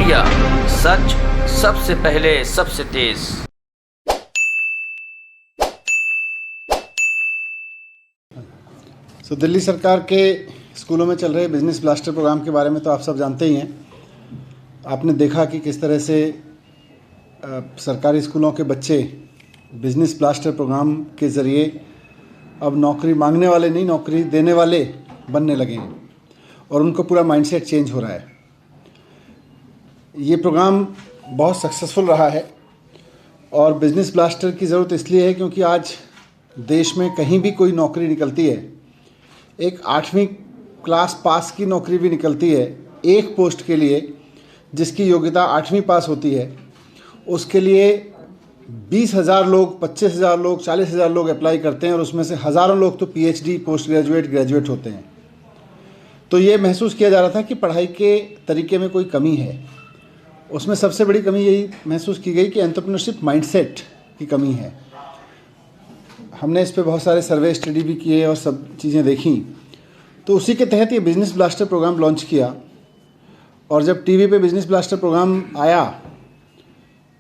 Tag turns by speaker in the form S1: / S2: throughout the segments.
S1: Media, सच सबसे पहले सबसे तेज।
S2: दिल्ली सरकार के स्कूलों में चल रहे बिजनेस ब्लास्टर प्रोग्राम के बारे में तो आप सब जानते ही हैं। आपने देखा कि किस तरह से सरकारी स्कूलों के बच्चे बिजनेस ब्लास्टर प्रोग्राम के ज़रिए अब नौकरी मांगने वाले नहीं, नौकरी देने वाले बनने लगे हैं और उनको पूरा माइंडसेट चेंज हो रहा है। ये प्रोग्राम बहुत सक्सेसफुल रहा है और बिजनेस ब्लास्टर की ज़रूरत इसलिए है क्योंकि आज देश में कहीं भी कोई नौकरी निकलती है, एक 8वीं क्लास पास की नौकरी भी निकलती है एक पोस्ट के लिए जिसकी योग्यता 8वीं पास होती है, उसके लिए 20,000 लोग, 25,000 लोग, 40,000 लोग अप्लाई करते हैं और उसमें से हज़ारों लोग तो पीएचडी, पोस्ट ग्रेजुएट, ग्रेजुएट होते हैं। तो ये महसूस किया जा रहा था कि पढ़ाई के तरीके में कोई कमी है। उसमें सबसे बड़ी कमी यही महसूस की गई कि एंटरप्रेन्योरशिप माइंडसेट की कमी है। हमने इस पे बहुत सारे सर्वे स्टडी भी किए और सब चीज़ें देखी, तो उसी के तहत ये बिजनेस ब्लास्टर प्रोग्राम लॉन्च किया। और जब टीवी पे बिजनेस ब्लास्टर प्रोग्राम आया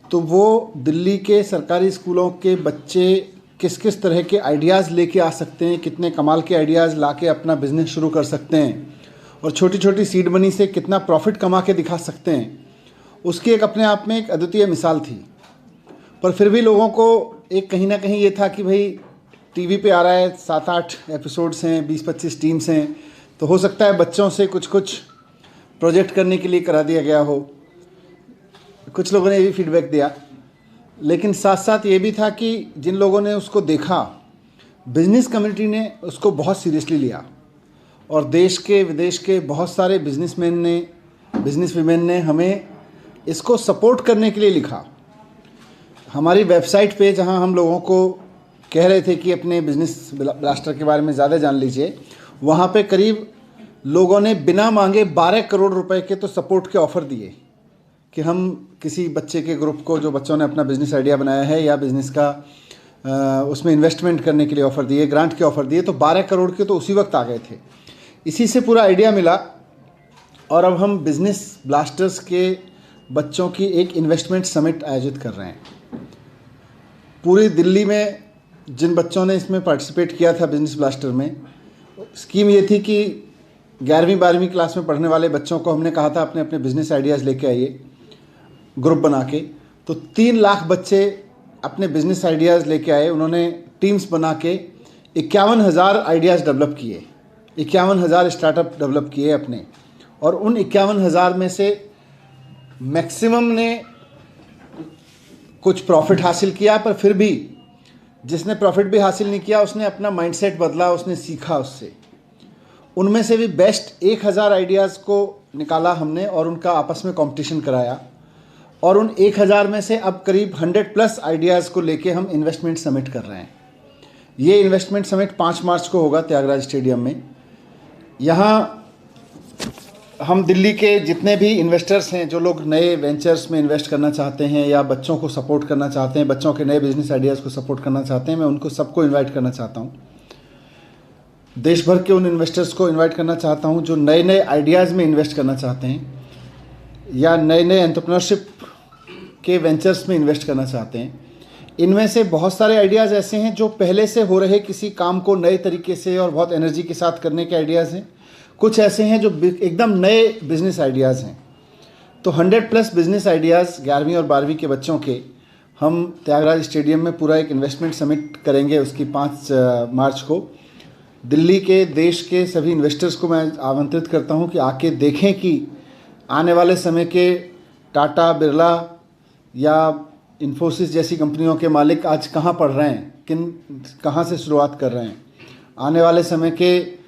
S2: तो वो दिल्ली के सरकारी स्कूलों के बच्चे किस किस तरह के आइडियाज़ लेके आ सकते हैं, कितने कमाल के आइडियाज़ लाके अपना बिजनेस शुरू कर सकते हैं और छोटी छोटी सीड मनी से कितना प्रॉफिट कमा के दिखा सकते हैं, उसकी एक अपने आप में एक अद्वितीय मिसाल थी। पर फिर भी लोगों को एक कहीं ना कहीं ये था कि भाई टीवी पे आ रहा है, 7-8 एपिसोड्स हैं, 20-25 टीम्स हैं, तो हो सकता है बच्चों से कुछ कुछ प्रोजेक्ट करने के लिए करा दिया गया हो। कुछ लोगों ने ये भी फीडबैक दिया, लेकिन साथ साथ ये भी था कि जिन लोगों ने उसको देखा, बिजनेस कम्युनिटी ने उसको बहुत सीरियसली लिया और देश के विदेश के बहुत सारे बिजनेसमैन ने, बिजनेस वीमेन ने हमें इसको सपोर्ट करने के लिए लिखा। हमारी वेबसाइट पे जहां हम लोगों को कह रहे थे कि अपने बिजनेस ब्लास्टर के बारे में ज़्यादा जान लीजिए, वहाँ पे करीब लोगों ने बिना मांगे 12 करोड़ रुपए के तो सपोर्ट के ऑफ़र दिए कि हम किसी बच्चे के ग्रुप को, जो बच्चों ने अपना बिजनेस आइडिया बनाया है या बिज़नेस का उसमें इन्वेस्टमेंट करने के लिए ऑफ़र दिए, ग्रांट के ऑफ़र दिए, तो 12 करोड़ के तो उसी वक्त आ गए थे। इसी से पूरा आइडिया मिला और अब हम बिजनेस ब्लास्टर्स के बच्चों की एक इन्वेस्टमेंट समिट आयोजित कर रहे हैं। पूरी दिल्ली में जिन बच्चों ने इसमें पार्टिसिपेट किया था बिजनेस ब्लास्टर में, स्कीम ये थी कि 11वीं-12वीं क्लास में पढ़ने वाले बच्चों को हमने कहा था अपने अपने बिजनेस आइडियाज़ लेके आइए ग्रुप बना के। तो 3 लाख बच्चे अपने बिजनेस आइडियाज़ लेके आए। उन्होंने टीम्स बना के 51,000 आइडियाज़ डेवलप किए, 51,000 स्टार्टअप डेवलप किए अपने, और उन 51,000 में से मैक्सिमम ने कुछ प्रॉफिट हासिल किया, पर फिर भी जिसने प्रॉफिट भी हासिल नहीं किया उसने अपना माइंडसेट बदला, उसने सीखा उससे। उनमें से भी बेस्ट 1,000 आइडियाज़ को निकाला हमने और उनका आपस में कंपटीशन कराया और उन 1,000 में से अब करीब 100+ आइडियाज़ को लेके हम इन्वेस्टमेंट समिट कर रहे हैं। ये इन्वेस्टमेंट समिट 5 मार्च को होगा त्यागराज स्टेडियम में। यहाँ हम दिल्ली के जितने भी इन्वेस्टर्स हैं, जो लोग नए वेंचर्स में इन्वेस्ट करना चाहते हैं या बच्चों को सपोर्ट करना चाहते हैं, बच्चों के नए बिजनेस आइडियाज़ को सपोर्ट करना चाहते हैं, मैं उनको सबको इनवाइट करना चाहता हूँ। देश भर के उन इन्वेस्टर्स को इनवाइट करना चाहता हूँ जो नए नए आइडियाज़ में इन्वेस्ट करना चाहते हैं या नए नए एंटरप्रेन्योरशिप के वेंचर्स में इन्वेस्ट करना चाहते हैं। इनमें से बहुत सारे आइडियाज़ ऐसे हैं जो पहले से हो रहे किसी काम को नए तरीके से और बहुत एनर्जी के साथ करने के आइडियाज़ हैं। कुछ ऐसे हैं जो एकदम नए बिजनेस आइडियाज़ हैं। तो 100+ बिजनेस आइडियाज़ 11वीं और 12वीं के बच्चों के हम त्यागराज स्टेडियम में पूरा एक इन्वेस्टमेंट समिट करेंगे। उसकी 5 मार्च को दिल्ली के, देश के सभी इन्वेस्टर्स को मैं आमंत्रित करता हूं कि आके देखें कि आने वाले समय के टाटा, बिरला या इन्फोसिस जैसी कंपनियों के मालिक आज कहाँ पढ़ रहे हैं, कहाँ से शुरुआत कर रहे हैं। आने वाले समय के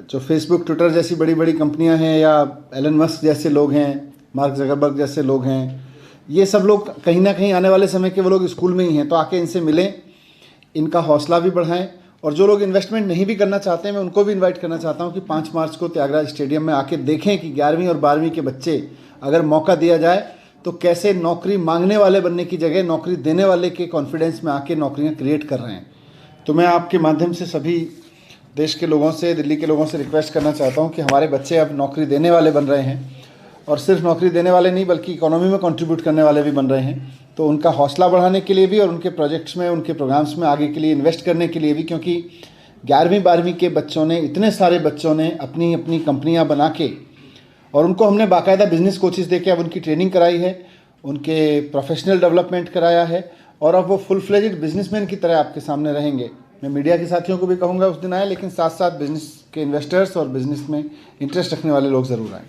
S2: जो फेसबुक, ट्विटर जैसी बड़ी बड़ी कंपनियां हैं या एलन मस्क जैसे लोग हैं, मार्क ज़करबर्ग जैसे लोग हैं, ये सब लोग कहीं ना कहीं आने वाले समय के वो लोग स्कूल में ही हैं। तो आके इनसे मिलें, इनका हौसला भी बढ़ाएं और जो लोग इन्वेस्टमेंट नहीं भी करना चाहते हैं, मैं उनको भी इनवाइट करना चाहता हूं कि 5 मार्च को त्यागराज स्टेडियम में आके देखें कि 11वीं और 12वीं के बच्चे अगर मौका दिया जाए तो कैसे नौकरी मांगने वाले बनने की जगह नौकरी देने वाले के कॉन्फिडेंस में आके नौकरियां क्रिएट कर रहे हैं। तो मैं आपके माध्यम से सभी देश के लोगों से, दिल्ली के लोगों से रिक्वेस्ट करना चाहता हूं कि हमारे बच्चे अब नौकरी देने वाले बन रहे हैं और सिर्फ नौकरी देने वाले नहीं बल्कि इकोनॉमी में कंट्रीब्यूट करने वाले भी बन रहे हैं। तो उनका हौसला बढ़ाने के लिए भी और उनके प्रोजेक्ट्स में, उनके प्रोग्राम्स में आगे के लिए इन्वेस्ट करने के लिए भी, क्योंकि 11वीं 12वीं के बच्चों ने, इतने सारे बच्चों ने अपनी अपनी कंपनियां बना के, और उनको हमने बाकायदा बिजनेस कोचिज़ दे के अब उनकी ट्रेनिंग कराई है, उनके प्रोफेशनल डेवलपमेंट कराया है, और अब वो फुल फ्लेज्ड बिजनेसमैन की तरह आपके सामने रहेंगे। मैं मीडिया के साथियों को भी कहूँगा उस दिन आए, लेकिन साथ साथ बिजनेस के इन्वेस्टर्स और बिजनेस में इंटरेस्ट रखने वाले लोग ज़रूर आएँ।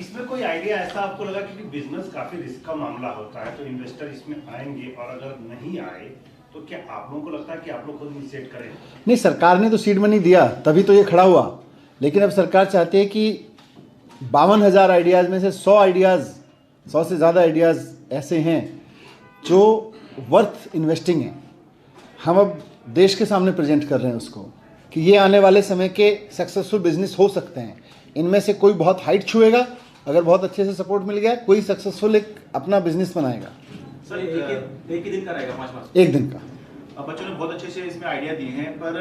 S3: इसमें कोई आइडिया ऐसा आपको लगा कि बिजनेस काफी रिस्क का मामला होता है तो इन्वेस्टर इसमें आएंगे, और अगर नहीं आए तो क्या आप लोगों को लगता है कि आप लोग खुद इनिशिएट करें? नहीं,
S2: सरकार ने तो सीड मनी दिया तभी तो ये खड़ा हुआ, लेकिन अब सरकार चाहती है कि 52,000 आइडियाज़ में से 100 आइडियाज़, 100 से ज़्यादा आइडियाज़ ऐसे हैं जो वर्थ इन्वेस्टिंग हैं। हम अब देश के सामने प्रेजेंट कर रहे हैं उसको कि ये आने वाले समय के सक्सेसफुल बिजनेस हो सकते हैं। इनमें से कोई बहुत हाइट छुएगा, अगर बहुत अच्छे से सपोर्ट मिल गया, कोई सक्सेसफुल एक अपना बिजनेस बनाएगा।
S4: सर एक ही दिन का रहेगा 5 मार्च?
S2: एक दिन का।
S4: अब बच्चों ने बहुत अच्छे से इसमें आइडिया दिए हैं, पर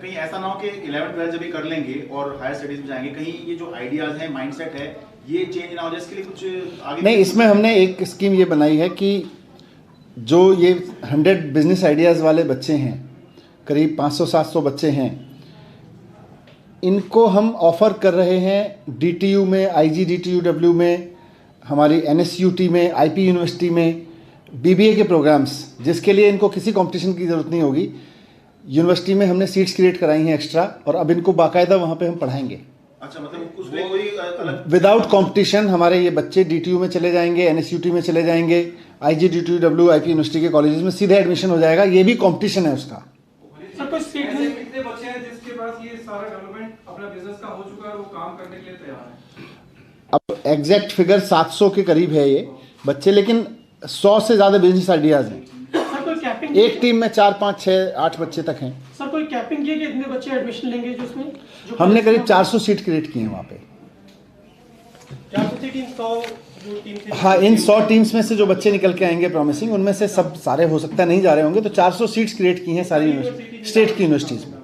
S4: कहीं ऐसा ना हो कि 11th-12th जब भी कर लेंगे और हायर स्टडीज में जाएंगे, कहीं ये जो आइडियाज हैं, माइंडसेट है, ये चेंज ना हो जाए, इसके लिए कुछ आगे
S2: नहीं, इसमें हमने एक स्कीम ये बनाई है कि जो ये 100 बिजनेस आइडियाज़ वाले बच्चे हैं, करीब 500-700 बच्चे हैं, इनको हम ऑफ़र कर रहे हैं DTU में, IGDTUW में, हमारी NSUT में, IP यूनिवर्सिटी में BBA के प्रोग्राम्स, जिसके लिए इनको किसी कंपटीशन की ज़रूरत नहीं होगी। यूनिवर्सिटी में हमने सीट्स क्रिएट कराई हैं एक्स्ट्रा, और अब इनको बाकायदा वहाँ पे हम पढ़ाएंगे।
S4: अच्छा, मतलब उसमें कोई अलग
S2: विदाउट कंपटीशन हमारे ये बच्चे DTU में चले जाएंगे, NSUT में चले जाएंगे, IGDTUW, IP यूनिवर्सिटी के कॉलेजेस में सीधे एडमिशन हो जाएगा। ये भी कंपटीशन है उसका।
S5: सर कुछ कितने बच्चे हैं जिसके पास ये सारा डेवलपमेंट अपना बिजनेस का हो चुका है और वो काम करने के लिए तैयार है?
S2: अब एग्जैक्ट फिगर 700 के करीब है ये बच्चे, लेकिन 100 से ज़्यादा बिजनेस आइडियाज़ हैं।
S5: सर कोई कैपिंग?
S2: एक टीम में 4, 5, 6, 8 बच्चे तक हैं।
S5: सर कोई कैपिंग की कि इतने बच्चे एडमिशन लेंगे जो उसमें?
S2: हमने करीब 400 सीट क्रिएट की हैं वहाँ पे।
S5: 400 टीम 100 जो टीम थी?
S2: हाँ, इन 100 टीम्स में से जो बच्चे निकल के आएंगे प्रॉमिसिंग, उनमें से सब सारे हो सकता है नहीं जा रहे होंगे, तो 400 सीट्स क्रिएट की हैं सारी स्टेट की यूनिवर्सिटीज़ में।